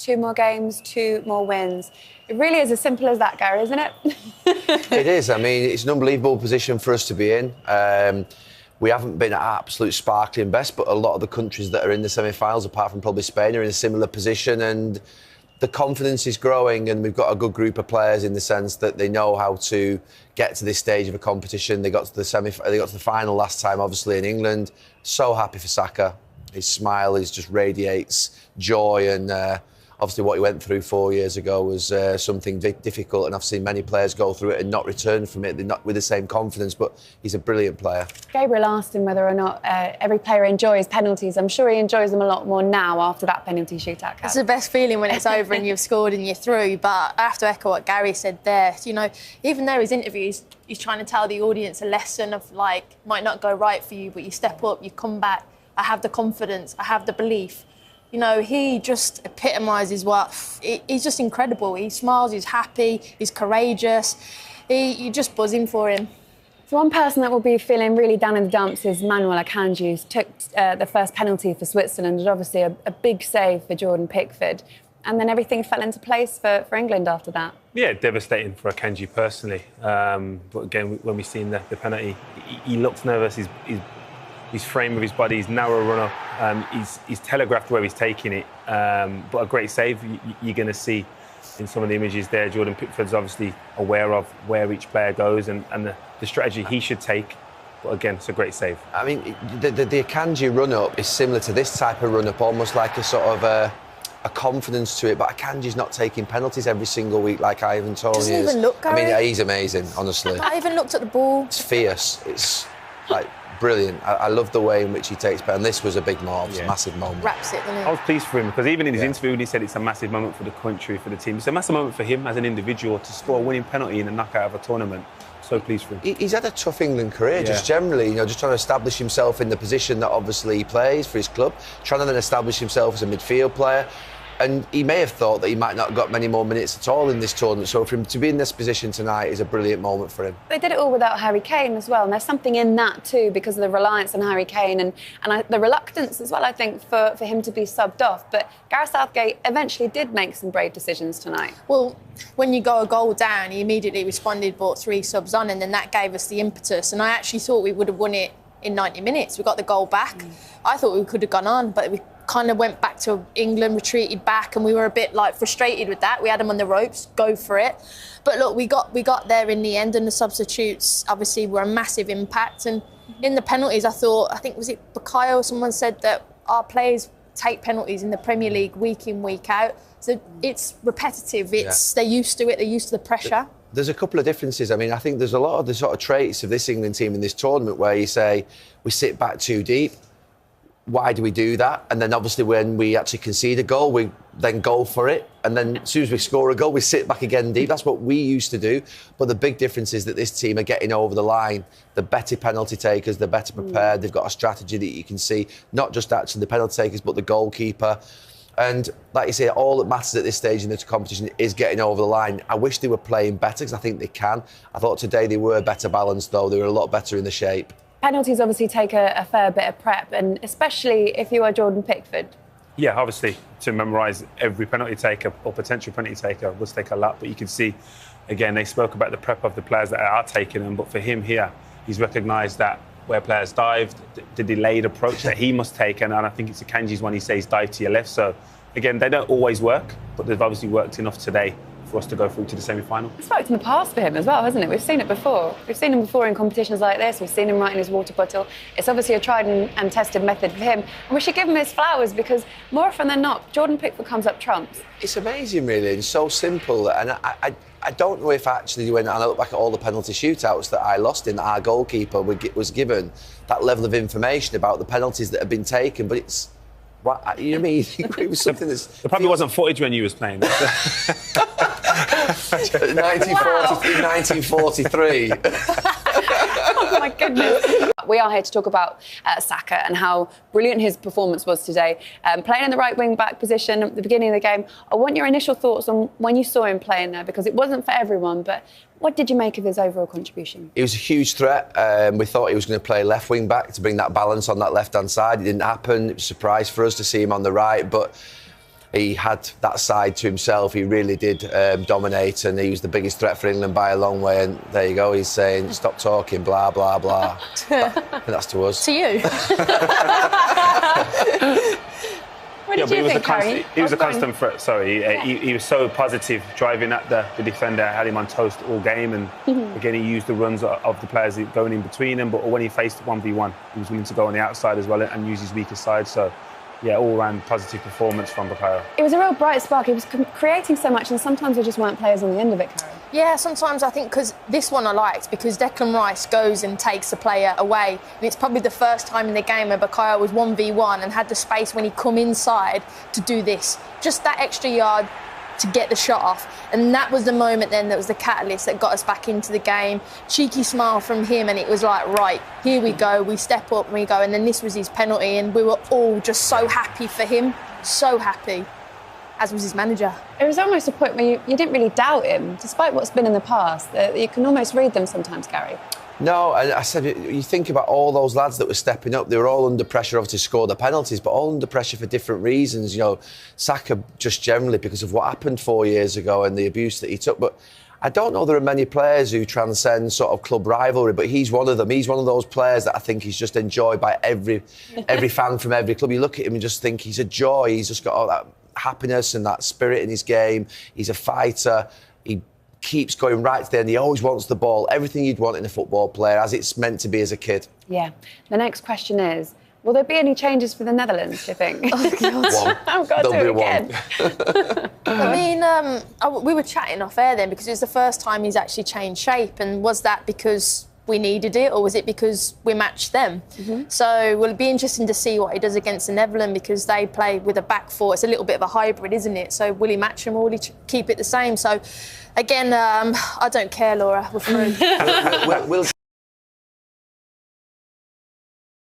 2 more games, 2 more wins. It really is as simple as that, Gary, isn't it? It is. I mean, it's an unbelievable position for us to be in. We haven't been at absolute sparkling best, but a lot of the countries that are in the semi-finals, apart from probably Spain, are in a similar position, and the confidence is growing, and we've got a good group of players in the sense that they know how to get to this stage of a competition. They got to the final last time, obviously, in England. So happy for Saka. His smile just radiates joy, and obviously what he went through 4 years ago was something difficult, and I've seen many players go through it and not return from it. They're not with the same confidence, but he's a brilliant player. Gabriel asked him whether or not every player enjoys penalties. I'm sure he enjoys them a lot more now after that penalty shootout. It's the best feeling when it's over and you've scored and you're through. But I have to echo what Gary said there. You know, even though his interviews, he's trying to tell the audience a lesson of, like, might not go right for you, but you step up, you come back. I have the confidence, I have the belief. You know, he just epitomises he's just incredible. He smiles, he's happy, he's courageous. You're just buzzing for him. So one person that will be feeling really down in the dumps is Manuel Akanji, who took the first penalty for Switzerland, and obviously a big save for Jordan Pickford. And then everything fell into place for England after that. Yeah, devastating for Akanji personally. But again, when we seen the penalty, he looks nervous. His frame of his body, his narrow run-up, he's telegraphed where he's taking it. But a great save, you're going to see in some of the images there. Jordan Pickford's obviously aware of where each player goes and the strategy he should take. But again, it's a great save. I mean, the Akanji run-up is similar to this type of run-up, almost like a sort of a confidence to it. But Akanji's not taking penalties every single week like Ivan Toney is. Doesn't even look, Gary. I mean, he's amazing, honestly. I even looked at the ball. It's fierce. It's like brilliant. I love the way in which he takes part, and this was a big moment, a massive moment. Wraps it, doesn't it? I was pleased for him because even in his interview, when he said it's a massive moment for the country, for the team, it's a massive moment for him as an individual to score a winning penalty in a knockout of a tournament. So pleased for him. He's had a tough England career, just generally, you know, just trying to establish himself in the position that obviously he plays for his club, trying to then establish himself as a midfield player. And he may have thought that he might not have got many more minutes at all in this tournament. So for him to be in this position tonight is a brilliant moment for him. They did it all without Harry Kane as well. And there's something in that too because of the reliance on Harry Kane and the reluctance as well, I think, for him to be subbed off. But Gareth Southgate eventually did make some brave decisions tonight. Well, when you go a goal down, he immediately responded, brought 3 subs on, and then that gave us the impetus. And I actually thought we would have won it in 90 minutes. We got the goal back. I thought we could have gone on, but we kind of went back to England, retreated back, and we were a bit like frustrated with that. We had them on the ropes, go for it. But look, we got there in the end, and the substitutes obviously were a massive impact. And in the penalties, I think was it Bukayo? Someone said that our players take penalties in the Premier League week in, week out. So it's repetitive. They're used to it. They're used to the pressure. There's a couple of differences. I mean, I think there's a lot of the sort of traits of this England team in this tournament where you say we sit back too deep. Why do we do that? And then obviously when we actually concede a goal, we then go for it. And then as soon as we score a goal, we sit back again deep. That's what we used to do. But the big difference is that this team are getting over the line. The better penalty takers, the better prepared. They've got a strategy that you can see, not just actually the penalty takers, but the goalkeeper. And like you say, all that matters at this stage in the competition is getting over the line. I wish they were playing better because I think they can. I thought today they were better balanced, though. They were a lot better in the shape. Penalties obviously take a fair bit of prep, and especially if you are Jordan Pickford. Yeah, obviously, to memorise every penalty taker or potential penalty taker would take a lot. But you can see, again, they spoke about the prep of the players that are taking them. But for him here, he's recognised that where players dived, the delayed approach that he must take. And I think it's Akanji's one he says, dive to your left. So, again, they don't always work, but they've obviously worked enough today for us to go through to the semi-final. It's worked in the past for him as well, hasn't it? We've seen it before. We've seen him before in competitions like this. We've seen him writing his water bottle. It's obviously a tried and tested method for him. And we should give him his flowers because more often than not, Jordan Pickford comes up trumps. It's amazing, really. It's so simple. And I don't know if actually when I look back at all the penalty shootouts that I lost in, that our goalkeeper was given that level of information about the penalties that have been taken. But it's... What, you know what I mean? It was something that's... There probably wasn't footage when you was playing. 1943. Oh my goodness. We are here to talk about Saka and how brilliant his performance was today. Playing in the right wing-back position at the beginning of the game. I want your initial thoughts on when you saw him playing there, because it wasn't for everyone, but what did you make of his overall contribution? He was a huge threat. We thought he was going to play left wing-back to bring that balance on that left-hand side. It didn't happen. It was a surprise for us to see him on the right, but he had that side to himself. He really did dominate, and he was the biggest threat for England by a long way. And there you go, he's saying, stop talking, blah, blah, blah. But that's to us. To you. What did you think, Harry? He was a constant threat, sorry. He was so positive, driving at the defender, had him on toast all game. And again, he used the runs of the players going in between them. But when he faced 1v1, he was willing to go on the outside as well and use his weaker side. So, yeah, all-round positive performance from Bukayo. It was a real bright spark. He was creating so much, and sometimes there just weren't players on the end of it, Carrie. Yeah, sometimes I think because this one I liked because Declan Rice goes and takes a player away, and it's probably the first time in the game where Bukayo was 1v1 and had the space when he come inside to do this, just that extra yard to get the shot off. And that was the moment then that was the catalyst that got us back into the game. Cheeky smile from him, and it was like, right, here we go, we step up and we go. And then this was his penalty, and we were all just so happy for him, so happy, as was his manager. It was almost a point where you didn't really doubt him, despite what's been in the past. You can almost read them sometimes, Gary. No, and I said, you think about all those lads that were stepping up, they were all under pressure to score the penalties, but all under pressure for different reasons. You know, Saka just generally because of what happened 4 years ago and the abuse that he took. But I don't know there are many players who transcend sort of club rivalry, but he's one of them. He's one of those players that I think he's just enjoyed by every fan from every club. You look at him and just think he's a joy. He's just got all that happiness and that spirit in his game. He's a fighter. He keeps going right to the end. He always wants the ball. Everything you'd want in a football player, as it's meant to be as a kid. Yeah. The next question is, will there be any changes for the Netherlands, do you think? One. I've got to do it again. I mean, we were chatting off air then because it was the first time he's actually changed shape. And was that because we needed it, or was it because we matched them? So will it be interesting to see what he does against the Netherlands, because they play with a back four. It's a little bit of a hybrid, isn't it? So will he match them, or will he keep it the same? So again, I don't care, Laura. We're through. We'll